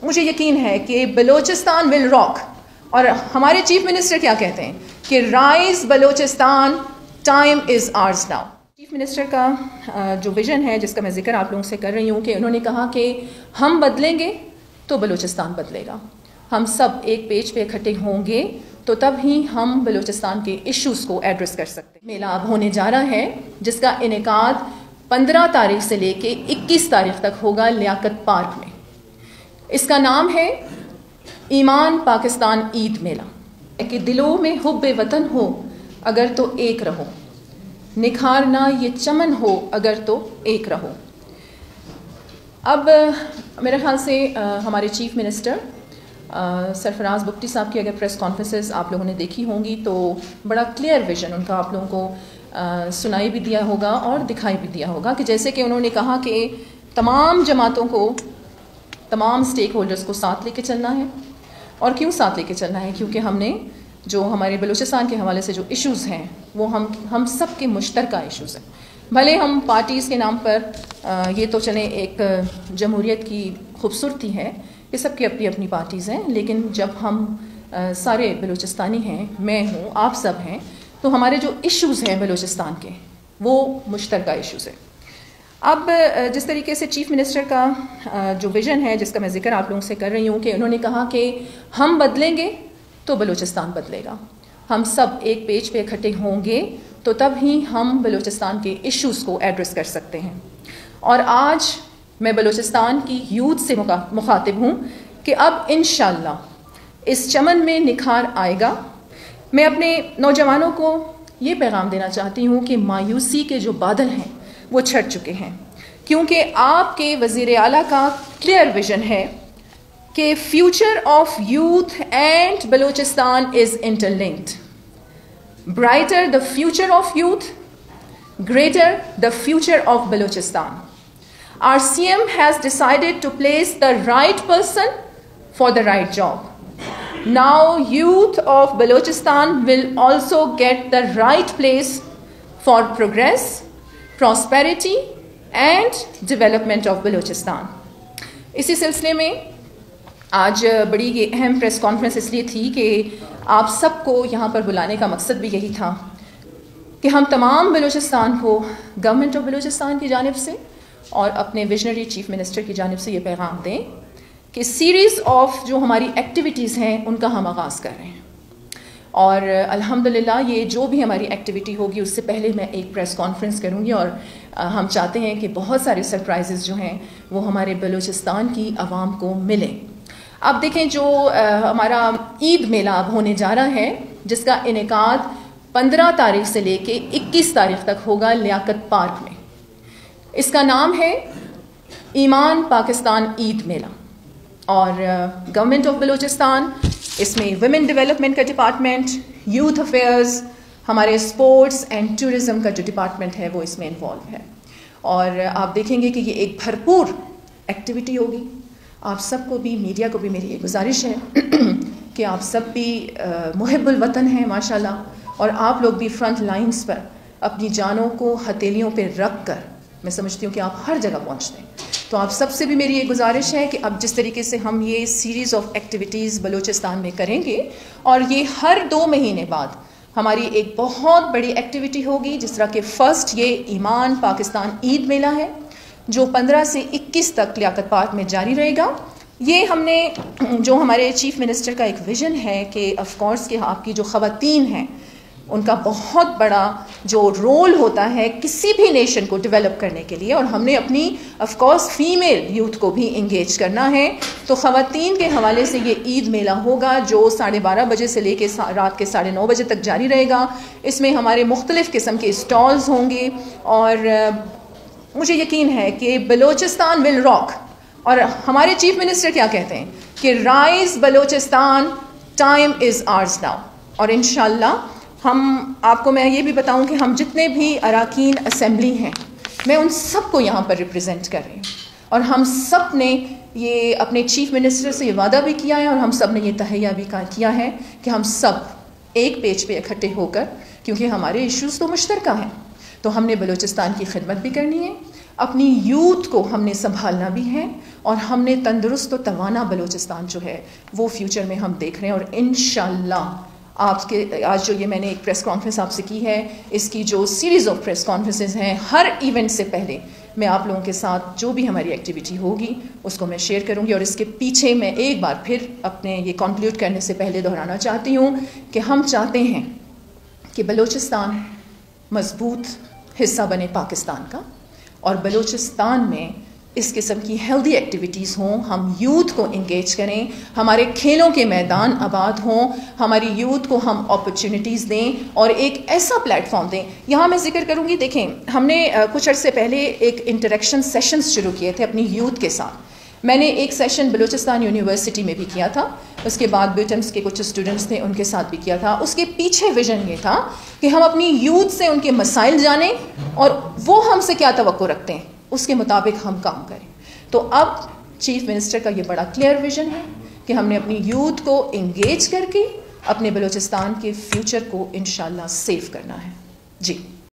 مجھے یقین ہے کہ بلوچستان ول راک. اور ہمارے چیف منسٹر کیا کہتے ہیں کہ رائز بلوچستان، ٹائم از آرز ناؤ. چیف منسٹر کا جو ویژن ہے جس کا میں ذکر آپ لوگوں سے کر رہی ہوں کہ انہوں نے کہا کہ ہم بدلیں گے تو بلوچستان بدلے گا. ہم سب ایک پیج پہ اکٹھے ہوں گے تو تب ہی ہم بلوچستان کے ایشوز کو ایڈریس کر سکتے ہیں. میلہ اب ہونے جا رہا ہے جس کا انعقاد 15 تاریخ سے لے کے 21 تاریخ تک ہوگا لیاقت پارک میں. اس کا نام ہے ایمان پاکستان عید میلہ. کہ دلوں میں حب وطن ہو اگر تو ایک رہو، نکھارنا یہ چمن ہو اگر تو ایک رہو. اب میرے خیال سے ہمارے چیف منسٹر سرفراز بگٹی صاحب کی اگر پریس کانفرنسز آپ لوگوں نے دیکھی ہوں گی تو بڑا کلیئر ویژن ان کا آپ لوگوں کو سنائی بھی دیا ہوگا اور دکھائی بھی دیا ہوگا. کہ جیسے کہ انہوں نے کہا کہ تمام جماعتوں کو، تمام اسٹیک ہولڈرز کو ساتھ لے کے چلنا ہے. اور کیوں ساتھ لے کے چلنا ہے؟ کیونکہ ہم نے جو ہمارے بلوچستان کے حوالے سے جو ایشوز ہیں وہ ہم سب کے مشترکہ ایشوز ہیں. بھلے ہم پارٹیز کے نام پر یہ تو چلیں ایک جمہوریت کی خوبصورتی ہے، یہ سب کی اپنی اپنی پارٹیز ہیں، لیکن جب ہم سارے بلوچستانی ہیں، میں ہوں، آپ سب ہیں، تو ہمارے جو ایشوز ہیں بلوچستان کے وہ مشترکہ ایشوز ہیں. اب جس طریقے سے چیف منسٹر کا جو ویژن ہے جس کا میں ذکر آپ لوگوں سے کر رہی ہوں کہ انہوں نے کہا کہ ہم بدلیں گے تو بلوچستان بدلے گا. ہم سب ایک پیج پہ اکٹھے ہوں گے تو تب ہی ہم بلوچستان کے ایشوز کو ایڈریس کر سکتے ہیں. اور آج میں بلوچستان کی یوتھ سے مخاطب ہوں کہ اب انشاءاللہ اس چمن میں نکھار آئے گا. میں اپنے نوجوانوں کو یہ پیغام دینا چاہتی ہوں کہ مایوسی کے جو بادل ہیں وہ چھٹ چکے ہیں، کیونکہ آپ کے وزیر اعلیٰ کا کلیئر ویژن ہے کہ future of youth and Balochistan is interlinked. Brighter the future of youth, greater the future of Balochistan. Our CM has decided to place the right person for the right job. Now youth of Balochistan will also get the right place for progress, prosperity and development of Balochistan. اسی سلسلے میں آج بڑی اہم press conference اس لیے تھی کہ آپ سب کو یہاں پر بلانے کا مقصد بھی یہی تھا کہ ہم تمام بلوچستان کو گورنمنٹ آف بلوچستان کی جانب سے اور اپنے ویژنری چیف منسٹر کی جانب سے یہ پیغام دیں کہ سیریز آف جو ہماری ایکٹیویٹیز ہیں ان کا ہم آغاز کر رہے ہیں. اور الحمدللہ یہ جو بھی ہماری ایکٹیویٹی ہوگی اس سے پہلے میں ایک پریس کانفرنس کروں گی، اور ہم چاہتے ہیں کہ بہت سارے سرپرائزز جو ہیں وہ ہمارے بلوچستان کی عوام کو ملیں. اب دیکھیں جو ہمارا عید میلہ اب ہونے جا رہا ہے جس کا انعقاد 15 تاریخ سے لے کے 21 تاریخ تک ہوگا لیاقت پارک میں. اس کا نام ہے ایمان پاکستان عید میلہ. اور گورنمنٹ آف بلوچستان اس میں ویمن ڈیولپمنٹ کا ڈپارٹمنٹ، یوتھ افیئرز، ہمارے اسپورٹس اینڈ ٹورزم کا جو ڈپارٹمنٹ ہے وہ اس میں انوالو ہے. اور آپ دیکھیں گے کہ یہ ایک بھرپور ایکٹیویٹی ہوگی. آپ سب کو بھی، میڈیا کو بھی میری یہ گزارش ہے کہ آپ سب بھی محب الوطن ہیں ماشاءاللہ، اور آپ لوگ بھی فرنٹ لائنز پر اپنی جانوں کو ہتھیلیوں پہ رکھ کر، میں سمجھتی ہوں کہ آپ ہر جگہ پہنچتے ہیں. تو آپ سب سے بھی میری یہ گزارش ہے کہ اب جس طریقے سے ہم یہ سیریز آف ایکٹیویٹیز بلوچستان میں کریں گے، اور یہ ہر 2 مہینے بعد ہماری ایک بہت بڑی ایکٹیویٹی ہوگی، جس طرح کہ فرسٹ یہ ایمان پاکستان عید میلہ ہے جو 15 سے 21 تک لیاقت پارک میں جاری رہے گا. یہ ہم نے جو ہمارے چیف منسٹر کا ایک ویژن ہے کہ آف کورس کہ آپ کی جو خواتین ہیں ان کا بہت بڑا جو رول ہوتا ہے کسی بھی نیشن کو ڈیولپ کرنے کے لیے، اور ہم نے اپنی آف کورس فیمیل یوتھ کو بھی انگیج کرنا ہے. تو خواتین کے حوالے سے یہ عید میلہ ہوگا جو 12:30 بجے سے لے کے رات کے 9:30 بجے تک جاری رہے گا. اس میں ہمارے مختلف قسم کے اسٹالز ہوں گے، اور مجھے یقین ہے کہ بلوچستان ول راک. اور ہمارے چیف منسٹر کیا کہتے ہیں کہ رائز بلوچستان، ٹائم از آرز ناؤ. اور انشاءاللہ ہم آپ کو میں یہ بھی بتاؤں کہ ہم جتنے بھی اراکین اسمبلی ہیں میں ان سب کو یہاں پر ریپرزینٹ کر رہی ہوں، اور ہم سب نے یہ اپنے چیف منسٹر سے یہ وعدہ بھی کیا ہے، اور ہم سب نے یہ تہیہ بھی کیا ہے کہ ہم سب ایک پیج پہ اکٹھے ہو کر، کیونکہ ہمارے ایشوز تو مشترکہ ہیں، تو ہم نے بلوچستان کی خدمت بھی کرنی ہے، اپنی یوتھ کو ہم نے سنبھالنا بھی ہے اور ہم نے تندرست و توانا بلوچستان جو ہے وہ فیوچر میں ہم دیکھ رہے ہیں. اور انشاءاللہ آپ کے آج جو یہ میں نے ایک پریس کانفرنس آپ سے کی ہے, اس کی جو سیریز آف پریس کانفرنسز ہیں, ہر ایونٹ سے پہلے میں آپ لوگوں کے ساتھ جو بھی ہماری ایکٹیویٹی ہوگی اس کو میں شیئر کروں گی. اور اس کے پیچھے میں ایک بار پھر اپنے یہ کنکلیوڈ کرنے سے پہلے دہرانا چاہتی ہوں کہ ہم چاہتے ہیں کہ بلوچستان مضبوط حصہ بنے پاکستان کا, اور بلوچستان میں اس قسم کی ہیلدی ایکٹیویٹیز ہوں, ہم یوتھ کو انگیج کریں, ہمارے کھیلوں کے میدان آباد ہوں, ہماری یوتھ کو ہم اپرچونیٹیز دیں اور ایک ایسا پلیٹ فارم دیں. یہاں میں ذکر کروں گی, دیکھیں ہم نے کچھ عرصے پہلے ایک انٹریکشن سیشنز شروع کیے تھے اپنی یوتھ کے ساتھ. میں نے ایک سیشن بلوچستان یونیورسٹی میں بھی کیا تھا, اس کے بعد بیٹمس کے کچھ اسٹوڈنٹس تھے ان کے ساتھ بھی کیا تھا. اس کے پیچھے ویژن یہ تھا کہ ہم اپنی یوتھ سے ان کے مسائل جانیں اور وہ ہم سے کیا توقع رکھتے ہیں اس کے مطابق ہم کام کریں. تو اب چیف منسٹر کا یہ بڑا کلیئر ویژن ہے کہ ہم نے اپنی یوتھ کو انگیج کر کے اپنے بلوچستان کے فیوچر کو انشاءاللہ سیو کرنا ہے. جی